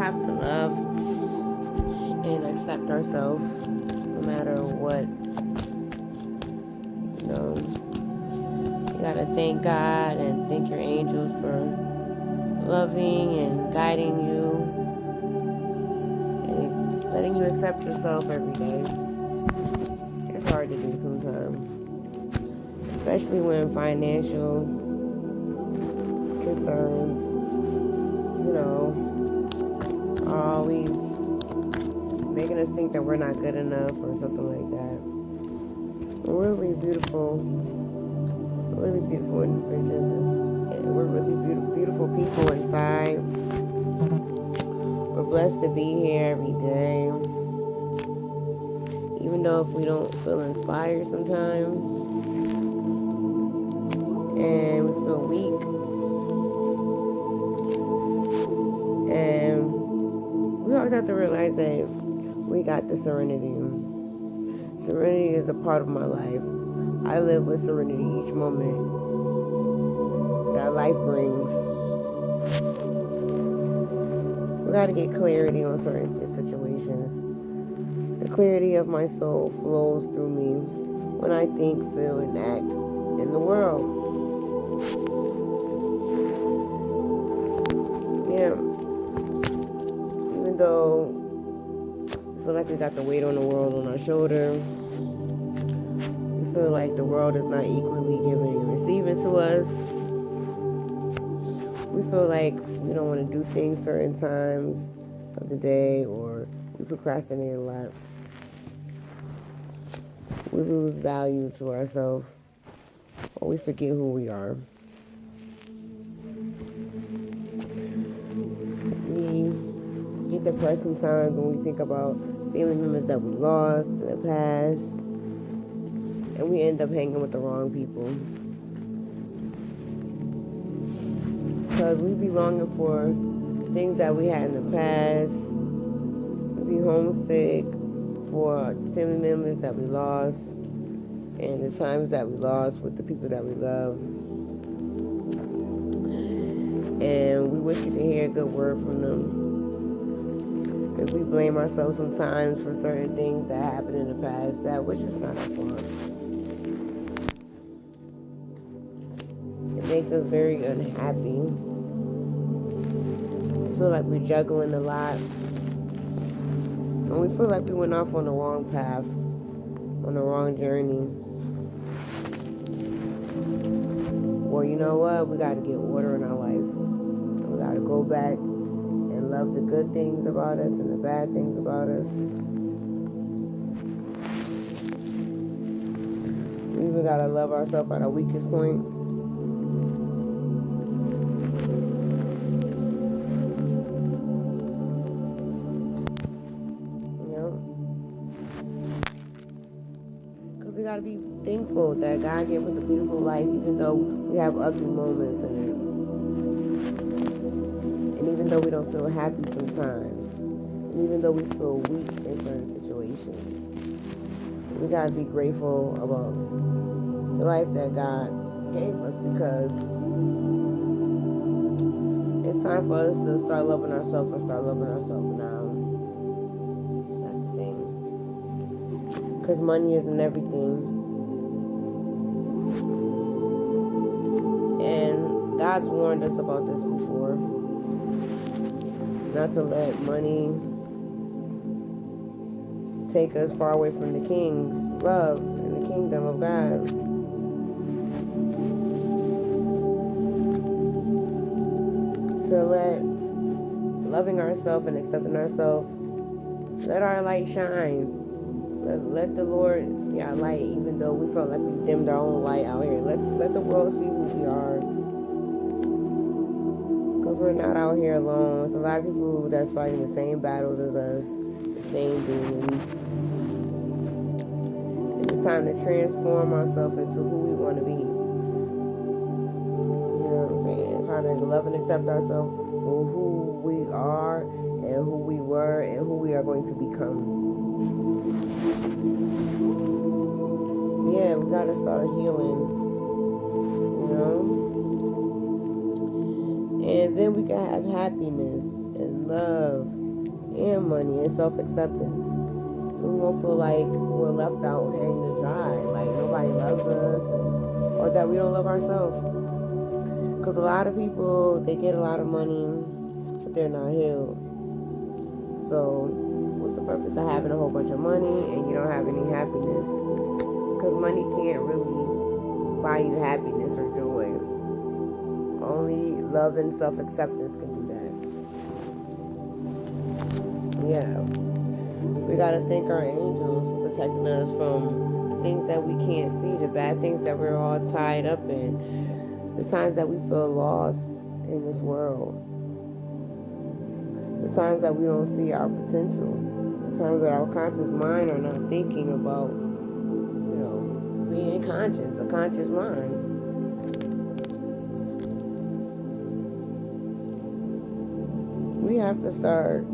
have to love and accept ourselves no matter what. You know, you gotta thank God and thank your angels for loving and guiding you and letting you accept yourself every day. It's hard to do sometimes, especially when financial concerns, are always making us think that we're not good enough or something like that. We're really beautiful individuals. We're really beautiful people inside. We're blessed to be here every day. Even though if we don't feel inspired sometimes and we feel weak, and we always have to realize that we got the serenity. Serenity is a part of my life. I live with serenity each moment that life brings. We got to get clarity on certain situations. The clarity of my soul flows through me when I think, feel, and act in the world. Yeah. Even though we feel like we got the weight on the world on our shoulder, we feel like the world is not equally giving and receiving to us. We feel like we don't want to do things certain times of the day, or we procrastinate a lot. We lose value to ourselves, or we forget who we are. We get depressed sometimes when we think about family members that we lost in the past, and we end up hanging with the wrong people. Because we be longing for things that we had in the past. We be homesick for family members that we lost and the times that we lost with the people that we love. And we wish we could hear a good word from them. If we blame ourselves sometimes for certain things that happened in the past, that was just not our fault. It makes us very unhappy. We feel like we're juggling a lot. And we feel like we went off on the wrong path, on the wrong journey. Well, you know what? We got to get order in our life. We got to go back and love the good things about us and the bad things about us. We even got to love ourselves at our weakest point. We gotta be thankful that God gave us a beautiful life, even though we have ugly moments in it. And even though we don't feel happy sometimes. And even though we feel weak in certain situations. We gotta be grateful about the life that God gave us, because it's time for us to start loving ourselves and start loving ourselves now. That's the thing. Because money isn't everything. And God's warned us about this before. Not to let money take us far away from the King's love and the kingdom of God. To let loving ourselves and accepting ourselves, let our light shine. Let the Lord see our light, even though we felt like we dimmed our own light out here. Let the world see who we are. Because we're not out here alone. There's a lot of people that's fighting the same battles as us, the same demons. And it's time to transform ourselves into who we want to be. You know what I'm saying? It's time to love and accept ourselves for who we are and who we were and who we are going to become. Yeah, we gotta start healing, you know? And then we can have happiness and love and money and self-acceptance. We won't feel like we're left out hanging to dry, like nobody loves us, or that we don't love ourselves. Because a lot of people, they get a lot of money, but they're not healed. So what's the purpose of having a whole bunch of money and you don't have any happiness? Because money can't really buy you happiness or joy. Only love and self-acceptance can do that. Yeah. We got to thank our angels for protecting us from things that we can't see, the bad things that we're all tied up in, the times that we feel lost in this world, the times that we don't see our potential, the times that our conscious mind are not thinking about, being conscious, a conscious mind. We have to start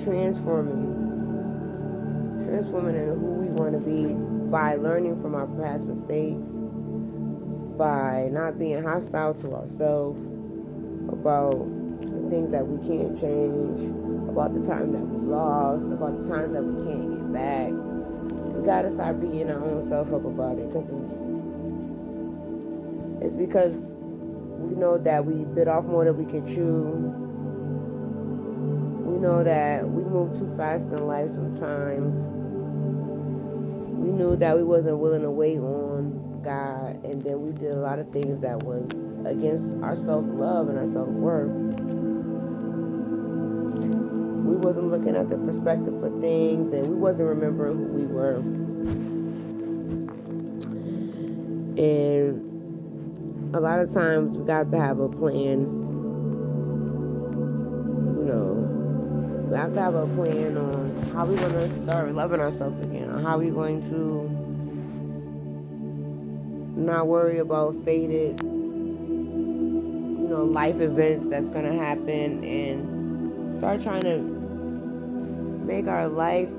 transforming into who we want to be by learning from our past mistakes, by not being hostile to ourselves, about the things that we can't change, about the time that we lost, about the times that we can't get back. We got to start beating our own self up about it, because it's because we know that we bit off more than we can chew. We know that we move too fast in life sometimes. We knew that we wasn't willing to wait on God, and then we did a lot of things that was against our self-love and our self-worth. We wasn't looking at the perspective for things, and we wasn't remembering who we were. And a lot of times we got to have a plan. We have to have a plan on how we're going to start loving ourselves again, or how we're going to not worry about faded, life events that's going to happen, and start trying to make our life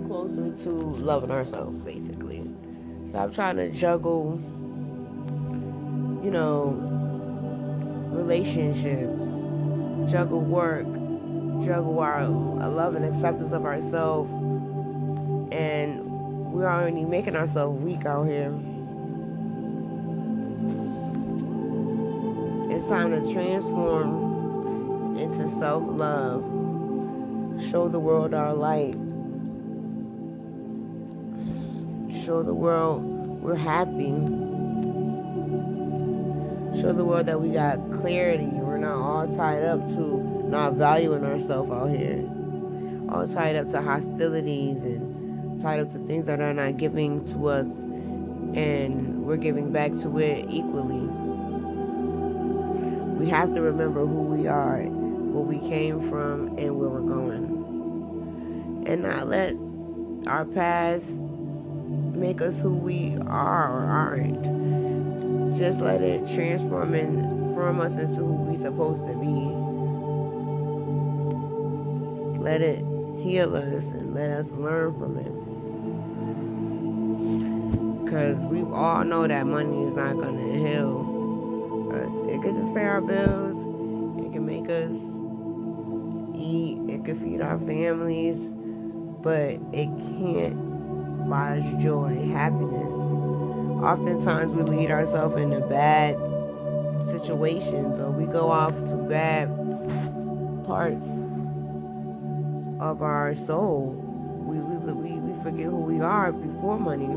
closer to loving ourselves, basically. Stop trying to juggle, relationships, juggle work, juggle our love and acceptance of ourselves, and we're already making ourselves weak out here. It's time to transform into self-love. Show the world our light. Show the world we're happy. Show the world that we got clarity. We're not all tied up to not valuing ourselves out here. All tied up to hostilities and tied up to things that are not giving to us, and we're giving back to it equally. We have to remember who we are, where we came from, and where we're going. And not let our past make us who we are or aren't. Just let it transform us into who we're supposed to be. Let it heal us and let us learn from it. Because we all know that money is not going to heal us. It could just pay our bills. It can make us eat. It can feed our families. But it can't buy us joy, happiness. Oftentimes we lead ourselves into bad situations, or we go off to bad parts of our soul. We forget who we are before money,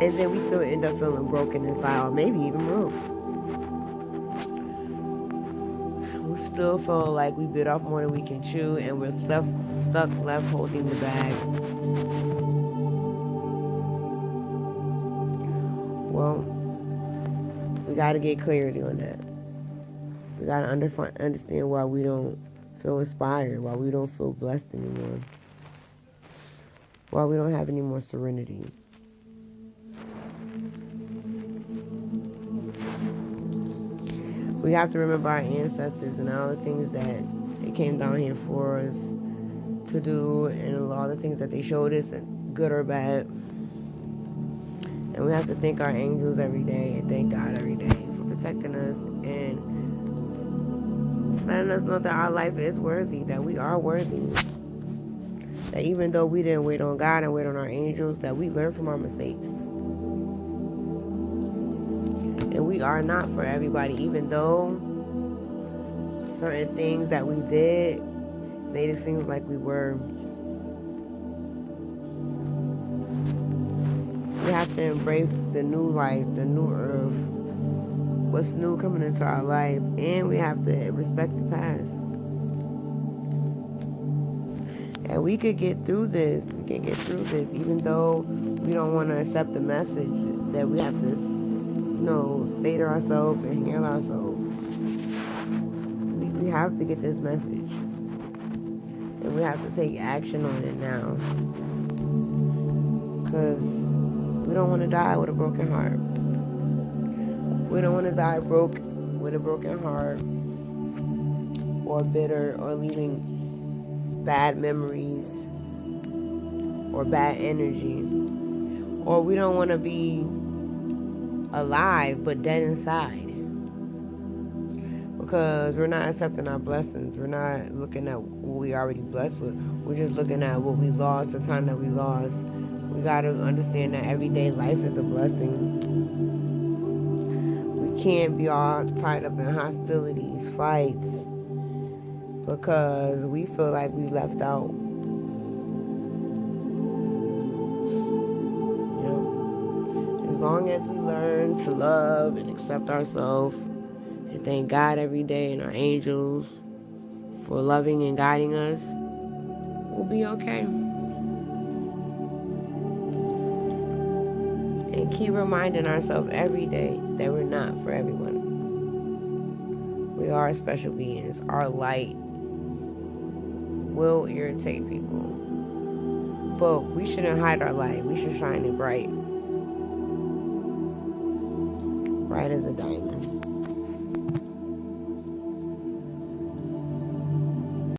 and then we still end up feeling broken inside, or maybe even broke. We still feel like we bit off more than we can chew, and we're stuck left holding the bag. Well, we got to get clarity on that. We got to understand why we don't feel inspired, why we don't feel blessed anymore, why we don't have any more serenity. We have to remember our ancestors and all the things that they came down here for us to do, and all the things that they showed us, good or bad. And we have to thank our angels every day and thank God every day for protecting us and letting us know that our life is worthy, that we are worthy. That even though we didn't wait on God and wait on our angels, that we learn from our mistakes. And we are not for everybody, even though certain things that we did made it seem like we were. We have to embrace the new life, the new earth, what's new coming into our life, and we have to respect the past. And we could get through this. We can get through this, even though we don't want to accept the message that we have to, say to ourselves and hear ourselves. We have to get this message. And we have to take action on it now. Because we don't want to die with a broken heart. We don't want to die with a broken heart, or bitter, or leaving bad memories or bad energy. Or we don't want to be alive but dead inside, because we're not accepting our blessings. We're not looking at what we already blessed with. We're just looking at what we lost, the time that we lost. We got to understand that everyday life is a blessing. We can't be all tied up in hostilities, fights, because we feel like we left out. As long as we learn to love and accept ourselves and thank God every day and our angels for loving and guiding us, we'll be okay. And keep reminding ourselves every day that we're not for everyone. We are special beings. Our light will irritate people, but we shouldn't hide our light. We should shine it bright as a diamond.